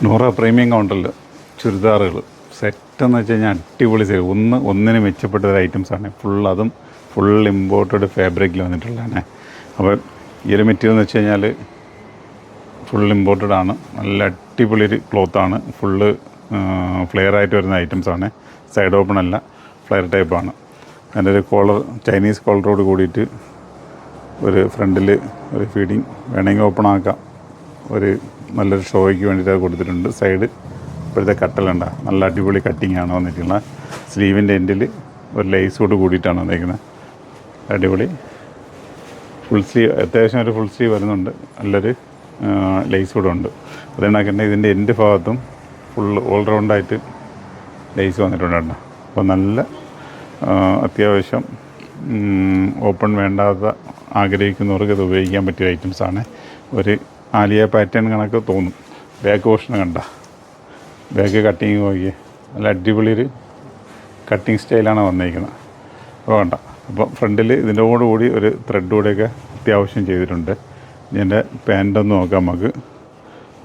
Noora premium കൗണ്ടറിൽ ചുരിദാറുകൾ സെറ്റെന്ന് വെച്ച് കഴിഞ്ഞാൽ അടിപൊളി സൈഡ് ഒന്നിന് മെച്ചപ്പെട്ട ഒരു ഐറ്റംസാണ്. അതും ഫുൾ ഇമ്പോർട്ടഡ് ഫാബ്രിക്കിൽ വന്നിട്ടുള്ളതാണ്. അപ്പോൾ ഈ ഒരു മെറ്റീരിയൽ എന്ന് വെച്ച് കഴിഞ്ഞാൽ ഫുൾ ഇമ്പോർട്ടഡ് ആണ്. നല്ല അടിപൊളി ഒരു ക്ലോത്താണ്. ഫുള്ള് ഫ്ലെയർ ആയിട്ട് വരുന്ന ഐറ്റംസാണ്. സൈഡ് ഓപ്പൺ അല്ല, ഫ്ലെയർ ടൈപ്പാണ്. അതിൻ്റെ ഒരു കോളർ ചൈനീസ് കോളറോട് കൂടിയിട്ട് ഒരു ഫ്രണ്ടിൽ ഒരു ഫീഡിങ് വേണമെങ്കിൽ ഓപ്പൺ ആക്കാം. ഒരു നല്ലൊരു ഷോയ്ക്ക് വേണ്ടിയിട്ട് കൊടുത്തിട്ടുണ്ട്. സൈഡ് ഇപ്പോഴത്തെ കട്ടലുണ്ട നല്ല അടിപൊളി കട്ടിങ് ആണ് വന്നിട്ടുള്ളത്. സ്ലീവിൻ്റെ എൻഡിൽ ഒരു ലേസോട് കൂടിയിട്ടാണ് വന്നിരിക്കുന്നത്. അടിപൊളി ഫുൾ സ്ലീവ്, അത്യാവശ്യം ഒരു ഫുൾ സ്ലീവ് വരുന്നുണ്ട്. നല്ലൊരു ലേസോടും ഉണ്ട്. അതുകൊണ്ടാക്കന്നെ ഇതിൻ്റെ എൻഡ് ഭാഗത്തും ഫുൾ ഓൾറൗണ്ടായിട്ട് ലേസ് വന്നിട്ടുണ്ട് കേട്ടോ. അപ്പോൾ നല്ല അത്യാവശ്യം ഓപ്പൺ വേണ്ടാത്ത ആഗ്രഹിക്കുന്നവർക്ക് ഇത് ഉപയോഗിക്കാൻ പറ്റിയ ഐറ്റംസാണ്. ഒരു ആലിയ പാറ്റേൺ കണക്ക് തോന്നും. ബാക്ക് പോർഷൻ കണ്ട ബാക്ക് കട്ടിങ് നോക്കിയേ, നല്ല അടിപൊളി ഒരു കട്ടിങ് സ്റ്റൈലാണ് വന്നിരിക്കുന്നത്. അപ്പോൾ വേണ്ട. അപ്പോൾ ഫ്രണ്ടിൽ ഇതിൻ്റെ കൂടി ഒരു ത്രെഡ് കൂടെയൊക്കെ അത്യാവശ്യം ചെയ്തിട്ടുണ്ട്. ഇതിൻ്റെ പാൻറ്റൊന്ന് നോക്കാം നമുക്ക്.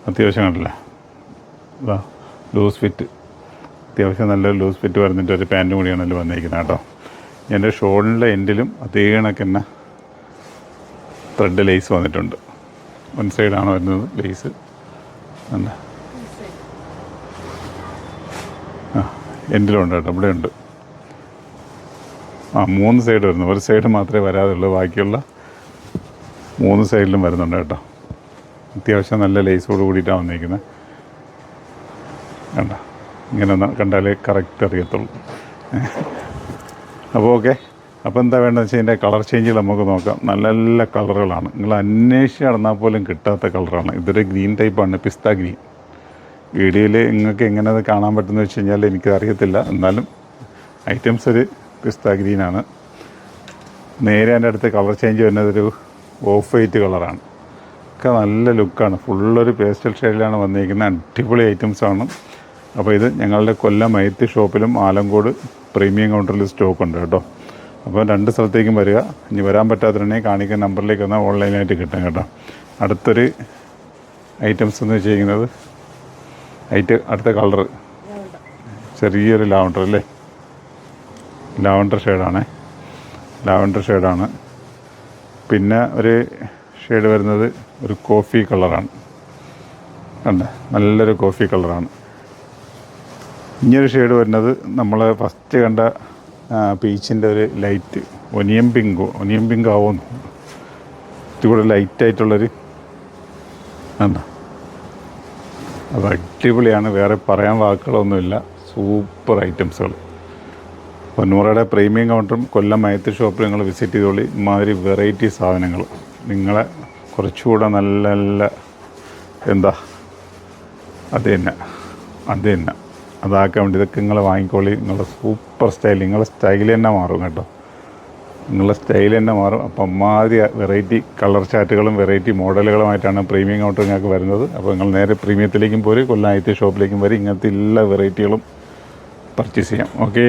അത്യാവശ്യം കണ്ടില്ല, ഇതാ ലൂസ് ഫിറ്റ്, അത്യാവശ്യം നല്ല ലൂസ് ഫിറ്റ് വരുന്നിട്ട് ഒരു പാൻറ്റും കൂടിയാണ് അതിൽ വന്നിരിക്കുന്നത് കേട്ടോ. എൻ്റെ ഷോളിൻ്റെ എൻഡിലും അതേ കണക്ക് തന്നെ ത്രെഡ് ലേസ് വന്നിട്ടുണ്ട്. വൺ സൈഡാണ് വരുന്നത് ലേസ്. എന്താ എൻഡിലുണ്ട് കേട്ടോ, ഇവിടെ ഉണ്ട്. 3 സൈഡ് വരുന്നു. ഒരു സൈഡ് മാത്രമേ വരാതുള്ളൂ, ബാക്കിയുള്ള 3 സൈഡിലും വരുന്നുണ്ട് കേട്ടോ. അത്യാവശ്യം നല്ല ലേസോട് കൂടിയിട്ടാണ് വന്നിരിക്കുന്നത്. കണ്ട ഇങ്ങനെ കണ്ടാലേ കറക്റ്റ് അറിയത്തുള്ളൂ. അപ്പോൾ ഓക്കെ. അപ്പോൾ എന്താ വേണ്ടതെന്ന് വെച്ചാൽ ഇതിൻ്റെ കളർ ചേഞ്ചുകൾ നമുക്ക് നോക്കാം. നല്ല നല്ല കളറുകളാണ്. നിങ്ങൾ അന്വേഷിച്ച് നടന്നാൽ പോലും കിട്ടാത്ത കളറാണ്. ഇതൊരു ഗ്രീൻ ടൈപ്പാണ്, പിസ്ത ഗ്രീൻ. വീഡിയോയിൽ നിങ്ങൾക്ക് എങ്ങനെ അത് കാണാൻ പറ്റുമെന്ന് വെച്ച് കഴിഞ്ഞാൽ എനിക്കറിയത്തില്ല. എന്നാലും ഐറ്റംസ് ഒരു പിസ്ത ഗ്രീനാണ്. നേരെ എൻ്റെ അടുത്ത് കളർ ചേഞ്ച് വരുന്നത് ഒരു ഓഫ് വൈറ്റ് കളറാണ്. ഒക്കെ നല്ല ലുക്കാണ്. ഫുള്ളൊരു പേസ്റ്റൽ ഷെയ്ഡിലാണ് വന്നിരിക്കുന്നത്. അടിപൊളി ഐറ്റംസാണ്. അപ്പോൾ ഇത് ഞങ്ങളുടെ കൊല്ലം മൈത്തി ഷോപ്പിലും ആലങ്കോട് പ്രീമിയം കൗണ്ടറിൽ സ്റ്റോക്ക് ഉണ്ട് കേട്ടോ. അപ്പോൾ 2 സ്ഥലത്തേക്കും വരിക. ഇനി വരാൻ പറ്റാത്തതിനെ കാണിക്കുന്ന നമ്പറിലേക്ക് വന്നാൽ ഓൺലൈനായിട്ട് കിട്ടും കേട്ടോ. അടുത്തൊരു ഐറ്റംസ് എന്ന് വെച്ചിരിക്കുന്നത് അടുത്ത കളറ് ചെറിയൊരു ലാവണ്ടർ അല്ലേ, ലാവണ്ടർ ഷെയ്ഡാണ്. പിന്നെ ഒരു ഷെയ്ഡ് വരുന്നത് ഒരു കോഫി കളറാണ്. കണ്ട നല്ലൊരു കോഫി കളറാണ്. ഇനിയൊരു ഷെയ്ഡ് വരുന്നത് നമ്മൾ ഫസ്റ്റ് കണ്ട പീച്ചിൻ്റെ ഒരു ലൈറ്റ് ഒനിയൻ പിങ്ക് ആവുമെന്ന്, ഇതുകൂടെ ലൈറ്റായിട്ടുള്ളൊരു കണ്ട. അത് അടിപൊളിയാണ്. വേറെ പറയാൻ വാക്കുകളൊന്നുമില്ല. സൂപ്പർ ഐറ്റംസുകൾ. അപ്പോൾ നൂറയുടെ പ്രീമിയം കൗണ്ടറും കൊല്ലം മയത്ത് ഷോപ്പിൽ നിങ്ങൾ വിസിറ്റ് ചെയ്തോളി. ഇമാതിരി വെറൈറ്റി സാധനങ്ങൾ നിങ്ങളെ കുറച്ചുകൂടെ നല്ല നല്ല എന്താ അത് തന്നെ അതാക്കാൻ വേണ്ടി ഇതൊക്കെ നിങ്ങൾ വാങ്ങിക്കോളി. നിങ്ങളുടെ സൂപ്പർ സ്റ്റൈൽ, നിങ്ങളുടെ സ്റ്റൈൽ തന്നെ മാറും കേട്ടോ. അപ്പം അമ്മാതിരി വെറൈറ്റി കളർ ചാറ്റുകളും വെറൈറ്റി മോഡലുകളുമായിട്ടാണ് പ്രീമിയം കൗണ്ടർ നിങ്ങൾക്ക് വരുന്നത്. അപ്പോൾ നിങ്ങൾ നേരെ പ്രീമിയത്തിലേക്കും പോരും, കൊല്ലം ഐറ്റി ഷോപ്പിലേക്കും വരും. ഇങ്ങനത്തെ എല്ലാ വെറൈറ്റികളും പർച്ചേസ് ചെയ്യാം. ഓക്കെ.